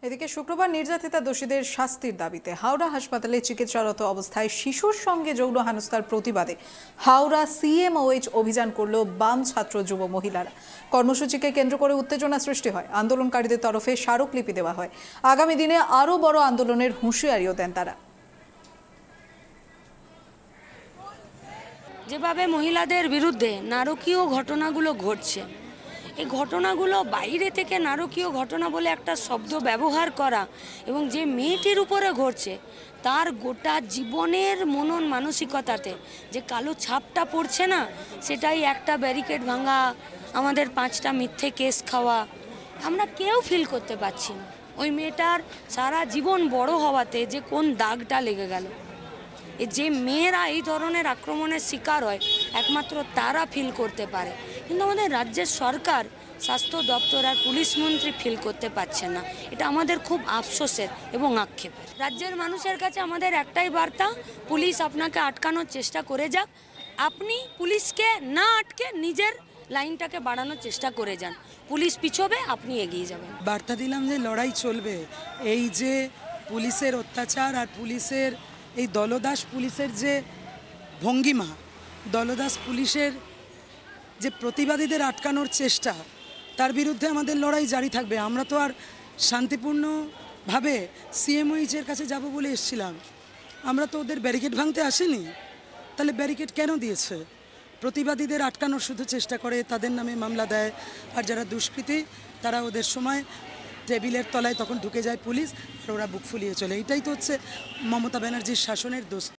এদিকে শুক্রবার নির্যাতিতা দোষীদের শাস্তির দাবিতে হাওড়া হাসপাতালে চিকিৎসারত অবস্থায় শিশুর সঙ্গে যৌন হেনস্থার প্রতিবাদে হাওড়া সিএমওএইচ অভিযান করল বাম ছাত্র যুব মহিলারা। কর্মসূচিকে কেন্দ্র করে উত্তেজনা সৃষ্টি হয়। আন্দোলনকারীদের তরফে স্মারকলিপি দেওয়া হয়। আগামী দিনে আরও বড় আন্দোলনের হুঁশিয়ারিও দেন তারা। যেভাবে মহিলাদের বিরুদ্ধে নারকীয় ঘটনাগুলো ঘটছে, এই ঘটনাগুলো বাইরে থেকে নারকীয় ঘটনা বলে একটা শব্দ ব্যবহার করা এবং যে মেয়েটির উপরে ঘটছে তার গোটা জীবনের মনন মানসিকতাতে যে কালো ছাপটা পড়ছে না, সেটাই একটা ব্যারিকেড ভাঙা, আমাদের 5টা মিথ্যে কেস খাওয়া, আমরা কেউ ফিল করতে পারছি না ওই মেয়েটার সারা জীবন বড় হওয়াতে যে কোন দাগটা লেগে গেল। যে মেয়েরা এই ধরনের আক্রমণের শিকার হয় একমাত্র তারা ফিল করতে পারে, কিন্তু আমাদের রাজ্যের সরকার, স্বাস্থ্য দপ্তর আর পুলিশ মন্ত্রী ফিল করতে পারছেন না। এটা আমাদের খুব আফসোসের এবং আক্ষেপের। রাজ্যের মানুষের কাছে আমাদের একটাই বার্তা, পুলিশ আপনাকে আটকানোর চেষ্টা করে যাক, আপনি পুলিশকে না আটকে নিজের লাইনটাকে বাড়ানোর চেষ্টা করে যান। পুলিশ পিছোবে, আপনি এগিয়ে যাবেন। বার্তা দিলাম যে লড়াই চলবে। এই যে পুলিশের অত্যাচার আর পুলিশের এই দলদাস পুলিশের যে ভঙ্গিমা, দলদাস পুলিশের যে প্রতিবাদীদের আটকানোর চেষ্টা, তার বিরুদ্ধে আমাদের লড়াই জারি থাকবে। আমরা তো আর শান্তিপূর্ণভাবে সিএমওইচের কাছে যাব বলে এসেছিলাম, আমরা তো ওদের ব্যারিকেড ভাঙতে আসিনি। তাহলে ব্যারিকেড কেন দিয়েছে? প্রতিবাদীদের আটকানোর শুধু চেষ্টা করে, তাদের নামে মামলা দেয়, আর যারা দুষ্কৃতী তারা ওদের সময় টেবিলের তলায় তখন ঢুকে যায় পুলিশ, আর ওরা বুক ফুলিয়ে চলে। এটাই তো হচ্ছে মমতা ব্যানার্জির শাসনের দোষ।